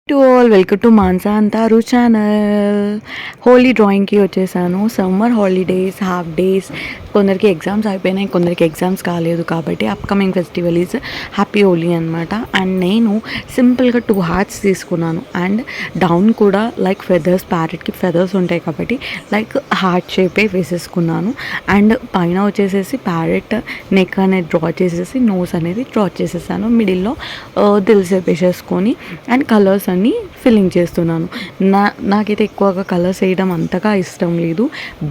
To all welcome to Mansa అంతారు channel. Holi డ్రాయింగ్కి వచ్చేసాను. సమ్మర్ హాలిడేస్ హాఫ్ డేస్, కొందరికి ఎగ్జామ్స్ అయిపోయినాయి, కొందరికి ఎగ్జామ్స్ కాలేదు. కాబట్టి upcoming festival is happy Holi అనమాట. అండ్ నేను సింపుల్గా 2 హార్ట్స్ తీసుకున్నాను. అండ్ డౌన్ కూడా లైక్ ఫెదర్స్, ప్యారెట్కి ఫెదర్స్ ఉంటాయి కాబట్టి లైక్ హార్ట్ షేపే వేసేసుకున్నాను. అండ్ పైన వచ్చేసేసి ప్యారెట్ నెక్ అనేది డ్రా చేసేసి నోస్ అనేది డ్రా చేసేసాను. మిడిల్లో దిల్ షేప్ వేసేసుకొని అండ్ కలర్స్ అన్నీ ఫిల్లింగ్ చేస్తున్నాను. నాకైతే ఎక్కువగా కలర్స్ వేయడం అంతగా ఇష్టం లేదు,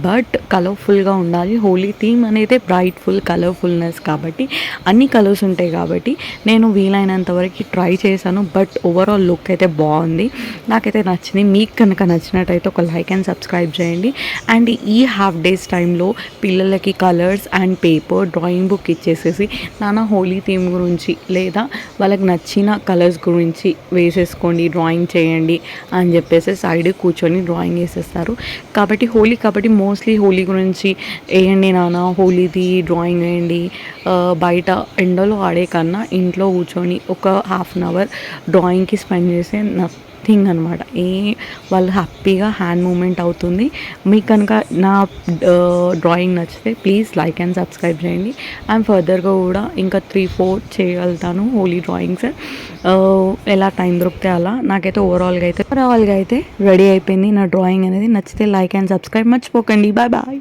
బట్ కలర్ఫుల్గా ఉండాలి. హోలీ థీమ్ అనేది బ్రైట్ఫుల్ కలర్ఫుల్నెస్ కాబట్టి అన్ని కలర్స్ ఉంటాయి కాబట్టి నేను వీలైనంత వరకు ట్రై చేశాను. బట్ ఓవరాల్ లుక్ అయితే బాగుంది, నాకైతే నచ్చింది. మీకు కనుక నచ్చినట్టయితే ఒక లైక్ అండ్ సబ్స్క్రైబ్ చేయండి. అండ్ ఈ హాఫ్ డేస్ టైంలో పిల్లలకి colours and paper drawing book ఇచ్చేసేసి నాన్న హోలీ థీమ్ గురించి లేదా వాళ్ళకి నచ్చిన కలర్స్ గురించి వేసేసుకోండి, డ్రాయింగ్ చేయండి అని చెప్పేసి సైడ్ కూర్చొని డ్రాయింగ్ వేసేస్తారు. కాబట్టి మోస్ట్లీ హోలీ గురించి వేయండి నాన్న, హోలీది డ్రాయింగ్ వేయండి. బయట ఎండలో ఆడే కన్నా ఇంట్లో కూర్చొని ఒక హాఫ్ అన్ అవర్ డ్రాయింగ్కి స్పెండ్ చేసే థింగ్ అనమాట. వాళ్ళు హ్యాపీగా హ్యాండ్ మూమెంట్ అవుతుంది. మీకు కనుక నా డ్రాయింగ్ నచ్చితే ప్లీజ్ లైక్ అండ్ సబ్స్క్రైబ్ చేయండి. అండ్ ఫర్దర్గా కూడా ఇంకా 3-4 చేయగలుగుతాను హోలీ డ్రాయింగ్స్, ఎలా టైం దొరికితే అలా. నాకైతే ఓవరాల్గా అయితే రెడీ అయిపోయింది నా డ్రాయింగ్ అనేది. నచ్చితే లైక్ అండ్ సబ్స్క్రైబ్ మర్చిపోకండి. Bye bye.